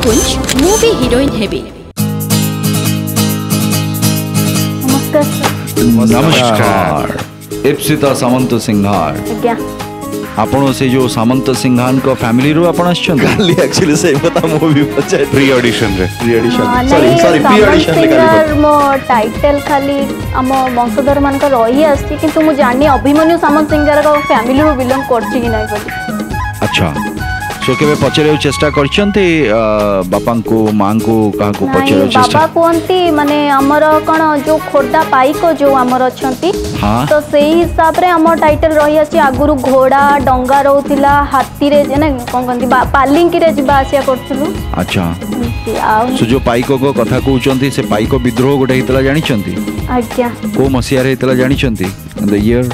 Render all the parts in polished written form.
निकुंज मु भी heroine heavy. नमस्कार इप्सिता सामंत सिंघार। आज्ञा आपण से जो सामंत सिंघान को फैमिली रो आपण आछन काली एक्चुअली से पता मूवी पछे प्री ऑडिशन रे सॉरी प्री ऑडिशन ले काली मो टाइटल खाली हम वंशधर मान का रही आछि किंतु मु जानि अभिमन्यु सामंत सिंघार का फैमिली रो बिलोंग करछि कि नै बोली। अच्छा सो केबे पचरे चेष्टा करछन्ते बापा को मां को कहा को पचरे चेष्टा बाबा कोंती माने हमर कोन जो खोर्दा पाइक जो हमर अछंती तो सेही हिसाब रे हमर टाइटल रही अछि आगुरु घोड़ा डंगा रहउतिला हाथी रे जेने कोन कोंती पालिंग रे जिबा आसिया करथुलु। अच्छा सो जो पाइक को कथा कहउचंती से पाइक विद्रोह गोटे हितला जानि छंती। आज्ञा को मसिया रे हितला जानि छंती इन द ईयर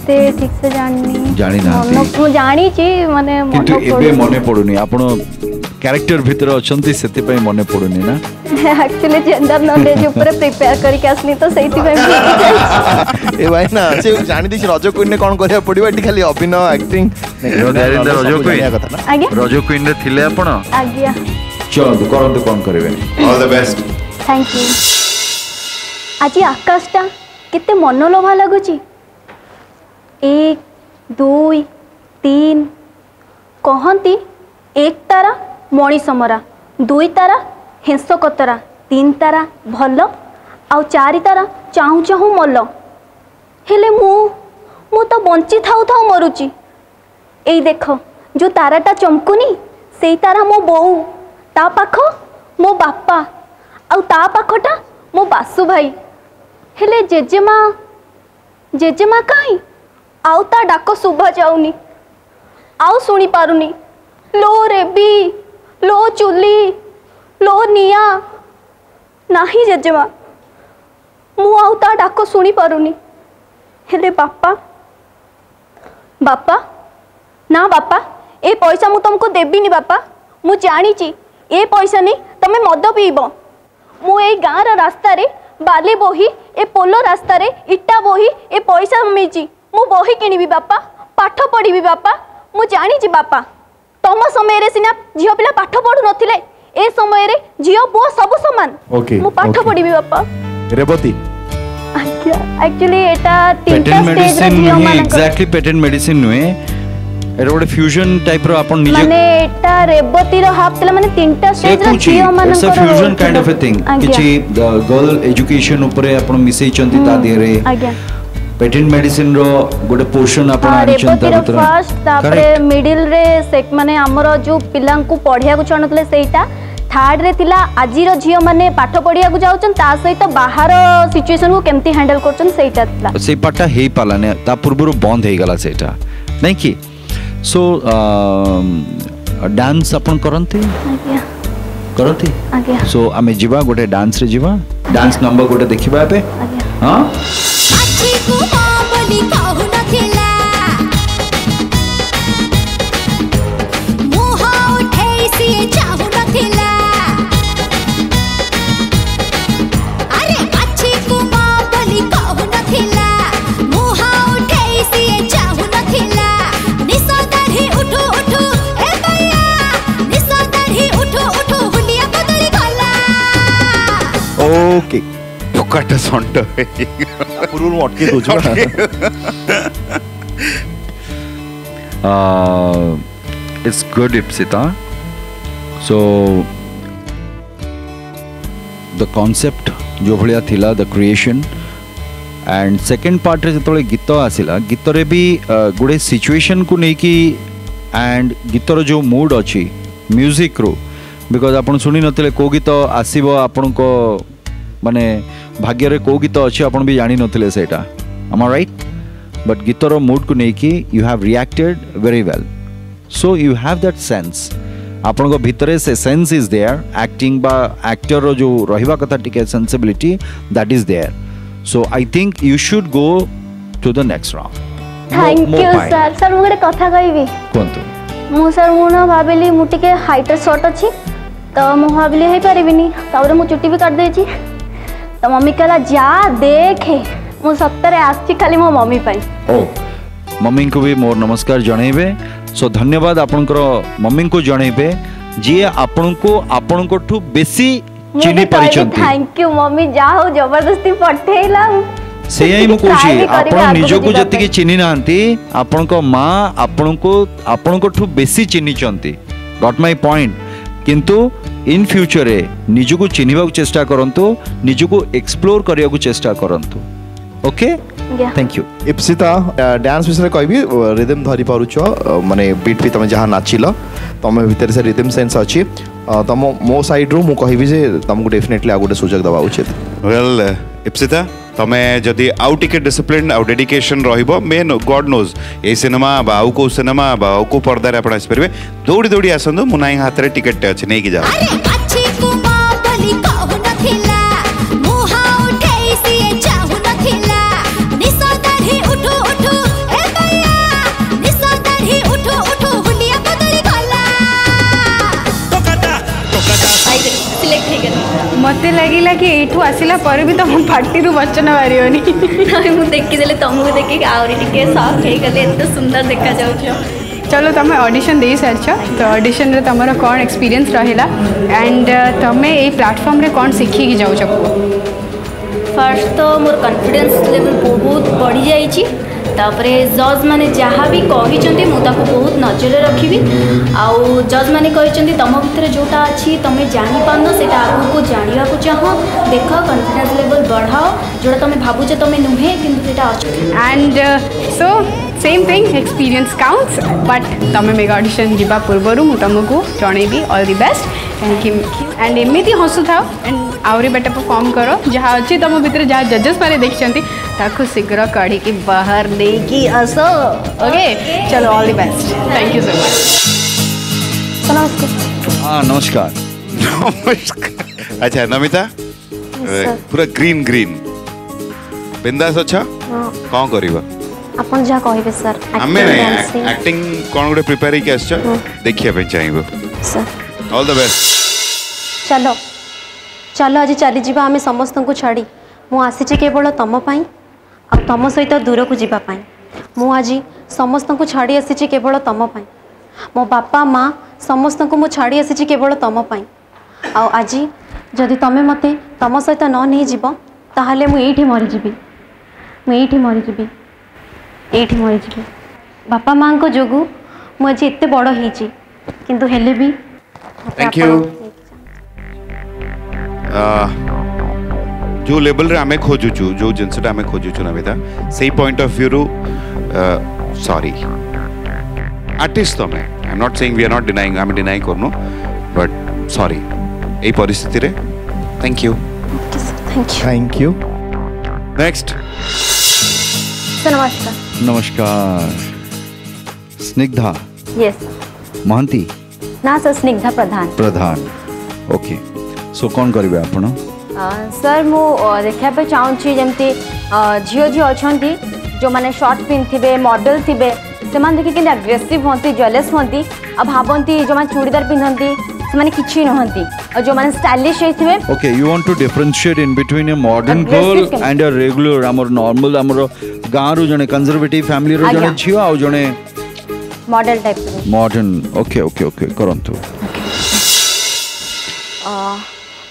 ते ठीक से जानि ना मु जानि छी माने किंतु एबे मने पडुनी आपण कैरेक्टर भीतर अछंती सेति पय मने पडुनी ना। एक्चुअली जेंडर नॉलेज ऊपर प्रिपेयर करके आसनी तो सेति पय ए भाई ना से जानि दिस रजो क्वीन ने कोन करिया पडिबा एटी खाली अभिनय एक्टिंग रजो क्वीन आज्ञा रजो क्वीन रे थिले आपण आज्ञा चलो करंतु कोन करबे all the best thank you. आज आकाशटा केते मनलोभा लागुची 1 2 3 कहती 1 तारा मणिष मरा 2 तारा हेंस कतरा 3 तारा भल आउ 4 तारा चाहू चाहू मल हेले मु तो बंची थाउ थाउ मरुची। एई देख जो ताराटा चमकुनी सेई तारा मो बोऊ ता पाख मो बापा आउ ता पाखटा मो बासु भाई हेले जेजेमा काई आउ ता डाक शुभा जाऊनी आउ सुनी पारुनी लो रेबी लो चुली लो निया नाही जेजेमा मु आउ ता डाक सुनी पारुनी हेले बापा बापा ना बापा ए पैसा मु तुमको देबीनी बापा मु जानी ची ए पैसा नहीं तमे मद पीब मु ए गाँव रास्ता रे बाली बोही ए पोलो रास्ता रे इटा बोही ए पैसा मिची मु बही किनिबी बापा पाठ पढ़ी बापा मु जानी बापा तम समय रे सिना झियो पिला पाठ पढ़ु नथिले ए समय रे झियो पुओ सब समान मु पाठ पढ़ी बापा रेवती एक्चुअली एटा तीनटा स्टेज रे झियो मान एग्जैक्टली पेटेंट मेडिसिन नुए एटा गोटे फ्यूजन टाइप रो आपण निजे माने एटा रेवती रो हाफ तला माने तीनटा स्टेज रे झियो मान it's a fusion kind of a thing किछि गर्ल एजुकेशन ऊपर आपण मिसई चंती ता देरे आज्ञा पेटेंट मेडिसिन रो गोटे पोर्शन आपण आनी चंता भीतर फर्स्ट तापरे मिडिल रे सेक माने हमरो जो पिलां को पढिया को चनतले सेइटा थर्ड रे थिला आजी रो झियो माने पाठ पढिया को जाउचन ता सहित बाहर सिचुएशन को केमती हैंडल करचन सेइटा थिला से पाटा हेई पालाने ता पूर्वरु बंद हे गला सेटा नै कि सो डांस अपन करंती आज्ञा करंती आज्ञा सो आमे जीवा गोटे डांस रे जीवा डांस नंबर गोटे देखिबा पे आज्ञा हां ओके पकाटा संट पूर्व अटके दोछु it's good Ipsita so the concept जो भलिया थिला the creation and second part रे जतले गीत आसिला गीत रे भी गुडे सिचुएशन को नै कि and गीतर जो मूड अछि म्यूजिक रो बिकॉज आपण सुनी नथिले को गीत आसीबो आपण को माने भाग्य रे को गीत अछि आपण भी जानि नथिले सेटा am I right but गीतर मूड को नै कि you have reacted very well so you have that sense आपण को भितरे से सेंस इज देयर एक्टिंग बा एक्टर रो जो रहिबा कथा टिके sensibility that is there so I think you should go to the next round thank you sir sir मु कथा कहबी कोंतु मु सर मु न भाबिली मु टिके हाइट शॉर्ट अछि तो मु भाबिली हे परिबिनी तावरे मु चुट्टी भी काट दे छी तो मम्मी कहला जा देखे मु सत्तरे आछि खाली मो मम्मी पई ओ मम्मी को भी मोर नमस्कार जणैबे सो धन्यवाद आपनकर मम्मी को जणैबे जी आपण को ठू बेसी चिनी परिचंती थैंक यू मम्मी जा हो जबरदस्ती पठेला से ही मु कहूची आपण निजो को जति की चिनी नांती आपण को मां आपण को ठू बेसी चिनी चंती गॉट माय पॉइंट किंतु इन फ्यूचर रे निजो को चिनिबा को चेष्टा करंतु निजो को एक्सप्लोर करिया को चेष्टा करंतु okay thank you Ipsita dance विषय कहबी रिदम धरि पारुछ माने बीट भी तमे जहां नाचिलो तमे भीतर से रिदम सेंस अछि तम मो साइड रो मु कहबी जे तुमको डेफिनेटली आ गोटे सुजग दबा उचित वेल इप्सिता तमे जदि आउ टिके डिसिप्लिन आउ डेडिकेशन रहिबो मेन गॉड नोज ए सिनेमा बाउ को सिनेमा बाउ को पर्दा रे आपण आसी परबे दौड़ी दौड़ी आसंदो मुनाई हाथ रे टिकट अछि नै कि जाओ अरे अच्छी कुमा बोली कहु नथिला मुहा उठे सिए चाहु नथिला निसा दाढ़ी उठो उठो ए भैया निसा दाढ़ी उठो उठो हुलिया बदली गला सिलेक्ट हे गेल मते लागिला कि एठू आसिला पर भी तुम पार्टी रु वचन बारियोनी नाही मु देखि देले तुमको देखि आउरी टिके शॉक हे गेले एत सुंदर देखा जाउछ चलो तुम ऑडिशन दे सारछ तो ऑडिशन रे तमरो कोन एक्सपीरियंस रहिला एंड तमे ए प्लेटफॉर्म रे कोन सिखि कि जाउछ फर्स्ट तो मोर कॉन्फिडेंस लेवल बहुत बढ़ी जाइछि तापरे जज माने जहाँ भी कही मुझे बहुत नजर रखी आउ जज माने कही तुम भितर जोटा अच्छी तुम जापार से आगे जानवा को चाह देख कॉन्फिडेंस लेवल बढ़ाओ जोटा तुम भावुच तुम नुहे कि and so same thing experience counts but तुम मेगा ऑडिशन जीवा पूर्वर मुझे तुमको जनइबी ऑल द बेस्ट कहीं एंड एमती हसु था एंड आउरी बेटा परफॉर्म करो जहाँ अच्छी तुम भितर जहाँ जजेस मैंने देखते ताकू शीघ्र काढ़ी की बाहर लेकी आसो ओके चलो all the best thank you so much हाँ नमस्कार नमस्कार अच्छा नमिता पूरा ग्रीन ग्रीन बिंदास अच्छा कौन करिबा अपन जा कहबे सर हमें एक्टिंग कौन गोटे प्रिपेयर के आछो देखिया पे चाहिबो सर ऑल द बेस्ट चलो चलो आज चली जीवा आमे समस्त को छाड़ी मु आसी केवल तुम पाई आ तुम सहित दूर को जीवा पाई मु आज समस्त को छाड़ी आसी केवल तुम पाई मो बापा माँ समस्त को मु छाड़ी आसी केवल तुम पाई आ आज जदि तुम मते तुम सहित न नहीं जीव ताहले मु एठी मरीजी मु एठी मरीजी एठी मरीजी बापा माँ को जोगु मु आज एते बड़ होईची किंतु हेले भी थैंक यू जो लेवल रे आमे खोजुचु जो जिनसटा आमे खोजुचु नमिता सही पॉइंट ऑफ व्यू रु सॉरी आर्टिस्ट तो मैं I am not saying we are not denying I am denying करनो बट सॉरी ए परिस्थिति रे thank you thank you next नमस्कार नमस्कार स्निग्धा यस महंती ना sir Snigdha Pradhan Pradhan okay so कौन करिवे आपण सर मु देखा चाहूँगी जमती झील झी अच्छा जो मैंने शर्ट पिंधे मॉडल थे से देखिए अग्रेसिव हमें ज्वेलर्स हमें आ भावती जो मैंने चूड़ीदार पिंधती से किसी नुहति और जो मैंने स्टाइलिश होते okay you want to differentiate in between a modern girl and a regular हमर नॉर्मल हमर गाँ रु जने कंजर्वेटिव फैमिली रो जने झियो आ जने model type modern okay okay okay करंतु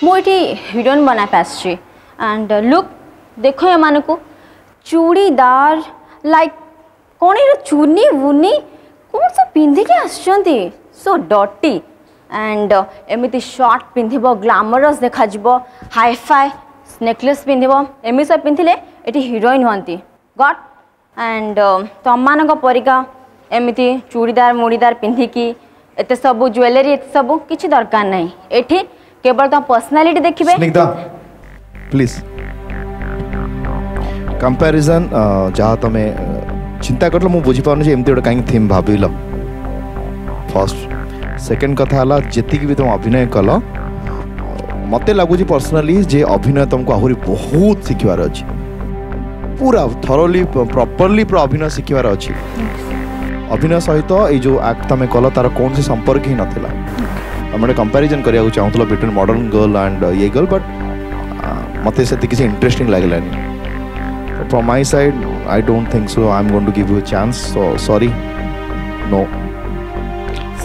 मुझे हिरोइन बना पासी एंड लुक देख एम को चूड़ीदार लाइक कौन ये चुनी बुनी कौन सब पिंधिकी आसुँच सो डटी एंड एमती शर्ट पिंधब ग्लामरस देखा हाईफाई नेकलेस पिंधब एमती सब पिंधिले ये हिरोइन हमें गट एंड तुम मान परिका एमती चूड़ीदार मुड़ीदार पिंधिकी एत सब ज्वेलरी एत सब किसी दरकार नहीं एठी केवल तो पर्सनालिटी देखिबे स्निग्धा प्लीज कंपैरिजन जहाँ तुम चिंता कर मु बुझी पारनु एमती गोटे कहीं थीम भाविल फर्स्ट सेकंड कथा हला जेति भी तुम अभिनय कल मते लगुच पर्सनली जे अभिनय तुमको आहुरी बहुत शिखबार अच्छी पूरा थरोली प्रॉपर्ली पूरा अभिनय शिखबार अच्छी अभिनय सहित ये जो एक्ट तुम कल तार कौन से संपर्क ही नाला मैंने कंपैरिजन करिया चाहूला बिटवीन मॉडर्न गर्ल एंड ये गर्ल बट मत से किसी इंटरेस्टिंग लगलानी from my side I don't think so I am going to give you a chance so sorry no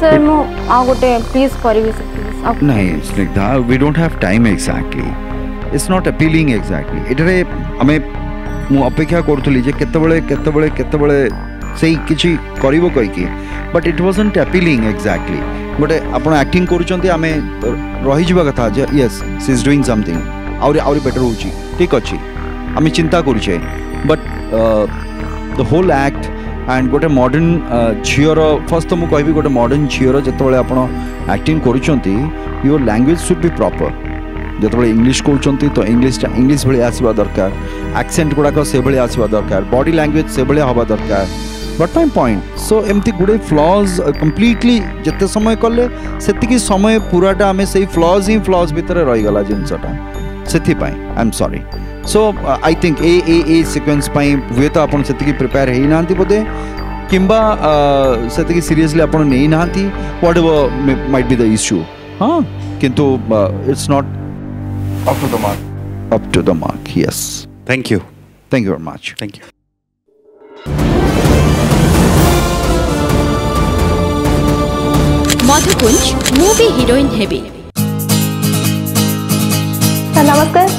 sir मो आ गोटे प्लीज करिवे सर प्लीज नहीं Snigdha we don't have time exactly it's not appealing exactly एटरे हमें मु अपेक्षा करथली जे केतबेले सेही किछि करिवो कहि कि but it wasn't appealing exactly गोटे आपण एक्टिंग करूचंती आमे रही जिबा कथा जे yes she is doing something और बेटर होची ठीक अछि आमे चिंता करूचे but the whole act and गोटे मॉडर्न झीर फर्स्ट तो मुझे कहबी गोटे मॉडर्न झीर जिते आप एक्टिंग करुँच your language should be proper जिते इंग्लिश कहते तो इंग्लिश भाई आसवा दरकार एक्सेंट गुड़ाक से भाई आसवा दरकार बॉडी लैंग्वेज से भाई हवा दरकार बट माय पॉइंट सो एमती गुड़े फ्लॉज कंप्लीटली जिते समय कले से समय पूराटा आम से फ्लॉज ही फ्लॉज भितर रहीगला जिनसटा से I am sorry so I think A sequence हुए तो आप प्रिपेयर हो ना बोधे किंबा से सीरियसली आप नहीं ना what ever might be the issue हाँ किंतु it's not up to the mark yes thank you very much thank you Madhukunj movie heroine heavy sir नमस्कार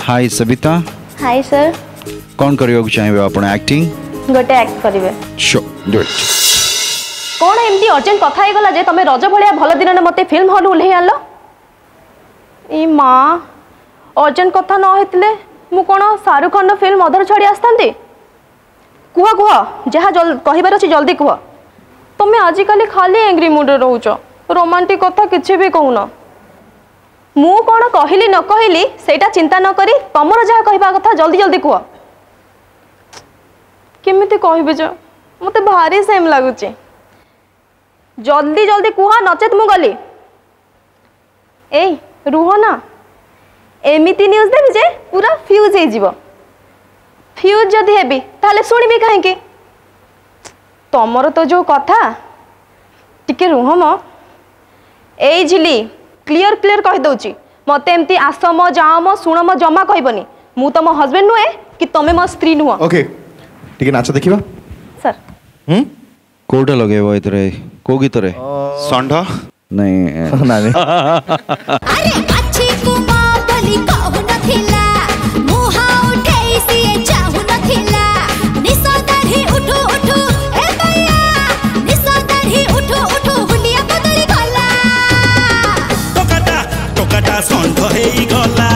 हाय सविता हाय सर कौन करियो चाहिए आपण एक्टिंग गोटे एक्ट करिवे शो डू इट कौन एमती अर्जेंट कथा हे गला जे तमे रज भलिया भल दिन ने मते फिल्म हॉल उल्हे आलो ई मां अर्जेंट कथा न हेतले मु कोन शाहरुख खान फिल्म अधर छड़ी आस्तांती कुह कुह जहा कहिबार अछि जल्दी कुह तमे आजि काली खाली एंग्री मूड रे रहउचो रोमांटिक कथा किछि भी कहूना मु कोन कहिली न कहिली सेटा चिंता न करी तमरो जहा कहिबा कथा जल्दी जल्दी कुह केमिति कहिबे जे मते भारी सेम लागुची जल्दी जल्दी कुह नचेत मु गली ए रुह ना एमिति न्यूज देबी जे पूरा फ्यूज हे जीवो फ्यूज जदि हेबी ताले सुनिबी काहे के तमरो तो जो कथा टिके रुह म ए झिली क्लियर क्लियर कहि दउची मते एमती आसम जाम सुणम जमा कहबनी मु तो मो हस्बैंड नुए कि तमे मो स्त्री नुह ओके टिके नाच देखिबा सर कोटा लगेबो इतरे को गीत रे संढ नहीं ना अरे अच्छी कुमा बोली कहू नथिला मुहा उठे सिए चाहू नथिला निसा दाढ़ी उठो उठो ए भैया निसा दाढ़ी उठो उठो हुलिया बदली गला टोकाटा संढ हेई गला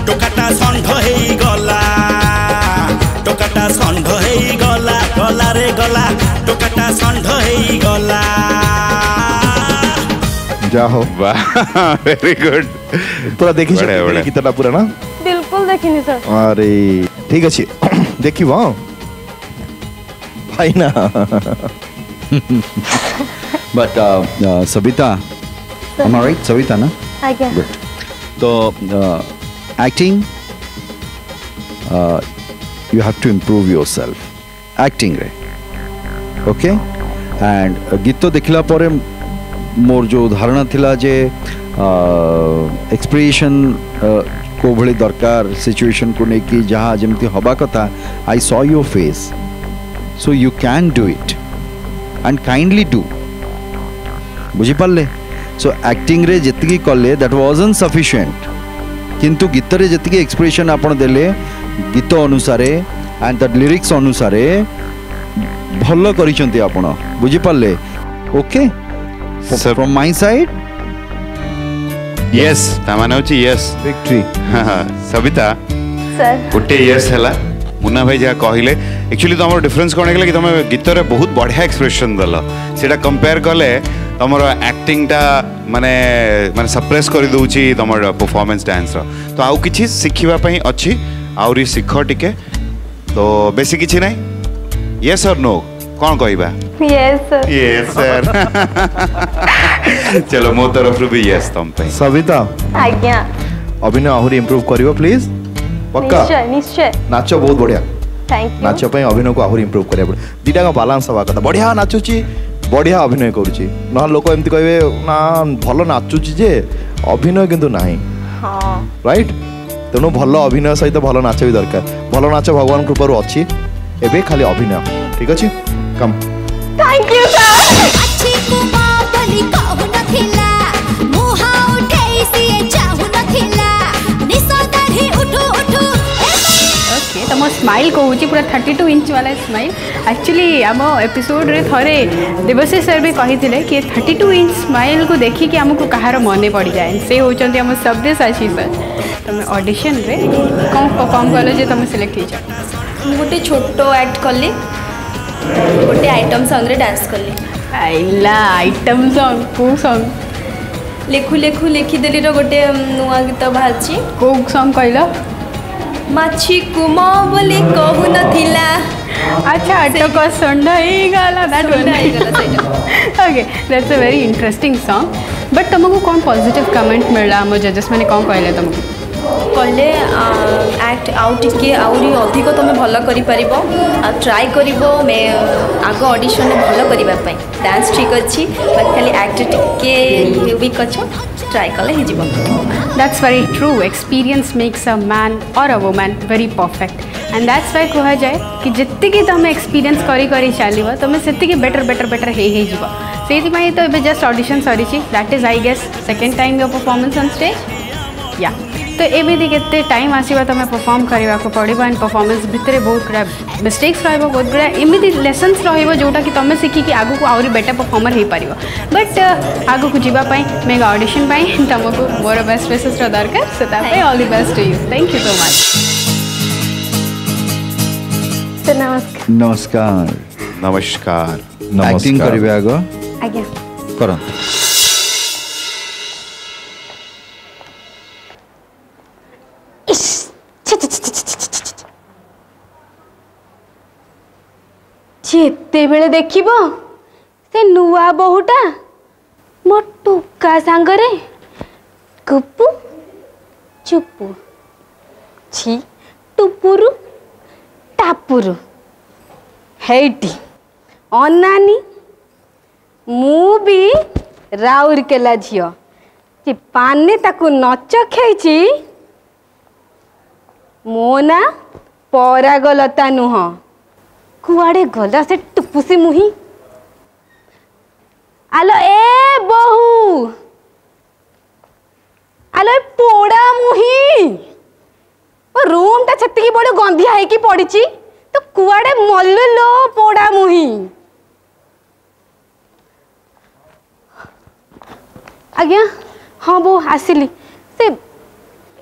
टोकाटा संढ हेई गला टोकाटा संढ हेई गला गला रे गला टोकाटा संढ हेई गला जा हो वेरी गुड पूरा देखी गीतटा पूरा ना बिल्कुल देखिनी सर अरे ठीक अच्छे देखिब भाई ना but Savita am I right Savita ना आज्ञा गुड तो acting you have to improve yourself acting रे ओके एंड गीत देखला परे मोर जो धारणा थिला जे एक्सप्रेशन को भली दरकार सिचुएशन को लेकिन जहाँ जमती हवा कथा I saw your face so you can do it and kindly do बुझी पाले सो एक्टिंग रे जति कले दैट वाजंट सफिशिएंट किंतु गीत रे जति एक्सप्रेशन आपण देले गीत अनुसार एंड द लिरिक्स अनुसार भल करिसंती आपण बुझी पाले okay from my side yes तामाने होची यस विक्ट्री सविता सर गोटे यस हैला मुन्ना भाई जहाँ कहले एक्चुअली तुम डिफरेंस कौन है कि तुम गीत रे बहुत बढ़िया एक्सप्रेशन दल से कंपेयर कले तुम एक्टिंग टा माने माने सप्रेस कर दूची तुम परफॉर्मेंस डांस तो आउ किछि शिखिबा पई अछि आउरी शिख टिके तो बेसी किछि नै यस और नो कौन कहबा यस सर यस सर चलो मो तरफ भी यस तुम पे सविता आज्ञा अभिनय आहुरी इंप्रूव करियो प्लीज पक्का निश्चय निश्चय नाच बहुत बढ़िया थैंक यू नाच पे अभिनय को आहुरी इंप्रूव करिया पड़े दीटा का बैलेंस हवा कथा बढ़िया नाचुची बढ़िया अभिनय करूची न लोक एमती कहबे ना भलो नाचुची जे अभिनय किंतु नाही हां राइट तेणु भल अभिनय सहित भल नाच भी दरकार भल नाच भगवान कृपारू अच्छी एबे खाली अभिनय ठीक अछि कम थैंक यू सर अच्छी को मां बोली कहू नथिला मुहा उठेई सिए चाहू नथिला निसा दाढ़ी उठू उठू ओके तो मो स्माइल कहूँ पूरा 32 इंच वाला स्माइल एक्चुअली आम एपिसोड रे थरे देवशी सर भी कही कि 32 इंच स्माइल को देखिकी आमको कहार मन पड़ जाए से होती आम शब्देश आशीष सर तुम ऑडिशन रे कौन परफॉर्म कल जे तुम सिलेक्ट हो गोटे छोट एक्ट कली गोटे आइटम सॉन्ग रे डांस कली आइला आइटम सॉन्ग को सॉन्ग लेखु लेखु लेखिदेली गोटे नुआ गीत बाहर को सॉन्ग कहला माछी कुम बोली कहू नथिला अच्छा अटक संडा ही गाला that one okay that's a very interesting song but तुमको कौन पॉजिटिव कमेंट मिलला हम जजेस माने कौन कहले तुमको कहले एक्ट आउ टिके आउरी अधिक तुम भल करि परिबो आ ट्राई करिबो मे आगो ऑडिशन भल करिबा पई डांस ठीक अछि बट खाली एक्ट टिके वीक अछि ट्राई कले ही जीवन that's very true experience makes a man और a woman very perfect and that's why कह जाए कि जितकी तुम एक्सपीरियंस करी चलो तुम से बेटर बेटर बेटर हो तो ये just audition sorry that is I guess second time your performance on stage या तो एमती के टाइम आसवा तुम परफॉर्म करने को पड़ो एंड परफॉर्मेंस भितर बहुत गुड़ा मिस्टेक्स बहुत गुड़ा एमती लेसन्स रोटा कि तुम शिखिकी आगू आहरी बेटर परफॉर्मर हो पार बट आगू को जीवाई मेगा ऑडिशन तुमको मोर बेस्ट विशेष दरकार से all the best to you thank you so much नमस्कार नमस्कार एक्टिंग करिवे आगो आज्ञा करंत जेते बेले देखिबो से नुआ बहुटा मो टुका सांगरे गुप्पू चुप्पू छी टुपुरु टापुरु हेटी अनानी मु भी राउरकेला झियो जे पाने ताकू नच खेची मो ना परागलता नुह कुआड़े गला से टुपुसी मुही आलो ए बहु आलो ए पोड़ा मुही रूम टा छत्ती बड़ गंधिया है कि पड़ी तो कुआड़े मल्लु लो पोड़ा मुही आज्ञा हाँ बो आसिली से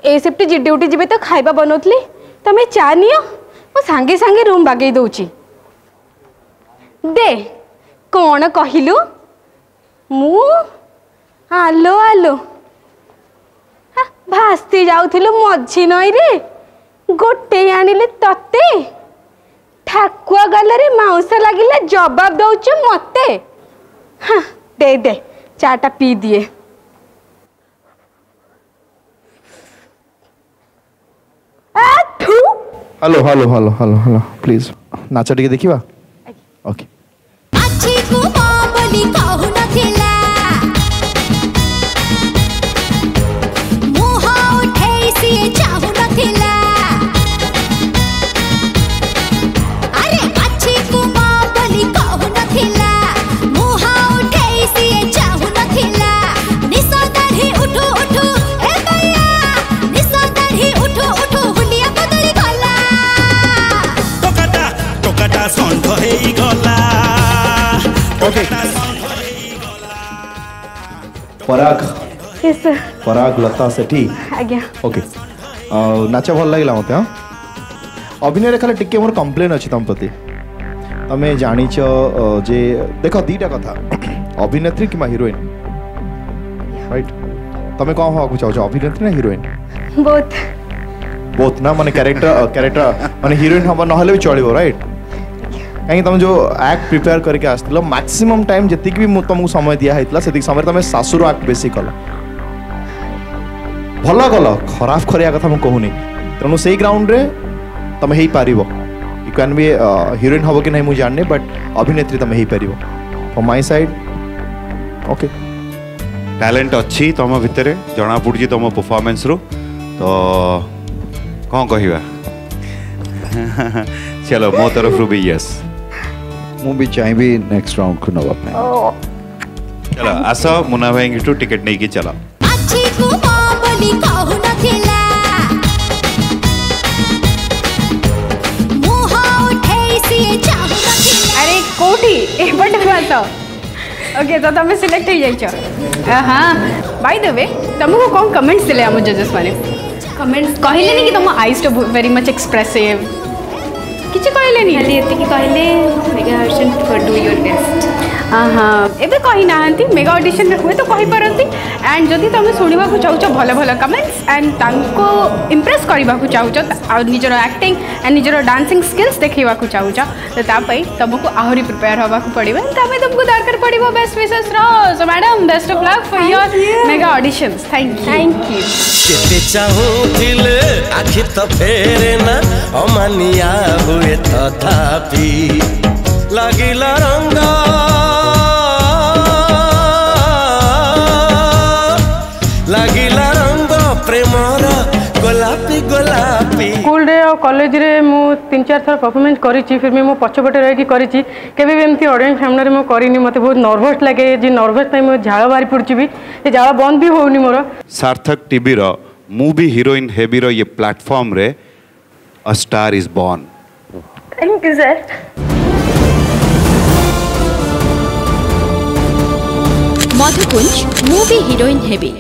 ए सेफ्टी जी ड्यूटी जीवे तो खाइबा बनौली तमें चा नियो मो सांगे सांगे रूम बागई दउची दे कौन कहिलु मु आलो आलो भास्ती जाउथिलु मझी नई रे गोटे आनिले तते ठाकुआ गलरे माउस लागिले जवाब दउछु मते हाँ दे दे चाटा पी दिए hello hello hello hello hello please नाच टिके देखिबा ओके अच्छी को मां बोली कहू नथिला मुहा उठेई सिए चाहू नथिला अरे अच्छी को मां बोली कहू नथिला मुहा उठेई सिए चाहू नथिला निसा दाढ़ी उठू उठू ए भैया निसा दाढ़ी उठू उठू हुलिया बदली गला टोकाटा टोकाटा संढ हेई गला ओके पराग यस पराग लता सेठी आज्ञा ओके नाच भल लगे मत हाँ अभिनय खाली टिके मोर कंप्लेन अच्छी तुम प्रति तमें जाच जे देख दीटा कथा अभिनेत्री कि हिरोइन राइट तमें कौन हवा चाहो अभिनेत्री ना हिरोइन बहुत बोथ ना माने कैरेक्टर माने हिरोइन हम ना भी चलो राइट कहीं तुम जो एक्ट प्रिपेयर करके आसलो मैक्सिमम टाइम जति भी तुमको समय दिया होता से समय तुम सासुर एक्ट बेसी कल भल कल खराब करिया कथा मुझे कहूनी तेणु से ग्राउंड रे तुम हो पार यू कैन बी हिरोइन हम कि नहीं मुझे जाने बट अभिनेत्री तुम हो पार from my side okay talent अच्छी तुम भितर जना पड़ी तुम परफॉर्मेंस रू तो कौन कहवा चलो मो तरफ रू भी यस मु भी चाहिए नेक्स्ट राउंड को नवा पे चलो आस मुना भाई टिकेट नहीं कि चलो अच्छी को मां बोली कहू नथिला मुहा उठेई सिए चाहू नथिला अरे कोठी ए बट बात ओके तो तुम सिलेक्ट हो जाइछ हां बाय द वे तुमको कौन कमेंट्स दिले हम जजेस माने कमेंट्स कहले नहीं कि तुम eyes too very much expressive किछि कहले नहीं खाली एति कहले mega audition for do your best हाँ एबे कही नाहंती मेगा ऑडिशन में हुए तो कही पारंती एंड जदि तुम सुनिबा को चाहूछ भल भल कमेंट्स एंड तांको इंप्रेस करबा को चाहूछ आ निजर एक्टिंग एंड निजर डांसिंग स्किल्स देखैबा को चाहूछ तो ता पई तुमको आहुरी प्रिपेयर होबा को पड़िबा तमे तुमको दरकार पड़िबो बेस्ट विशेस रो so madam best of luck for your mega auditions thank you केते चाहूथिले आखि तो फेरे ना अमानिया हुए तथापि लागिला रंग लागिला रंग प्रेमर गोलापी गोलापी स्कूल रे और कॉलेज रे मु 3-4 थर परफॉर्मेंस करिछि फिर मु पछपटे रही करिछि केबे भी एमती ऑडियंस सामने रे मु करिनी मते बहुत नर्वस लागे जे नर्वस टाइम में झाळ बारी पड़छि भी ए झाळ बंद भी होउनी मोर सार्थक टीवी रो मूवी हीरोइन हेवी रो ये प्लेटफॉर्म रे a star is born thank you sir Madhukunj movie heroine heavy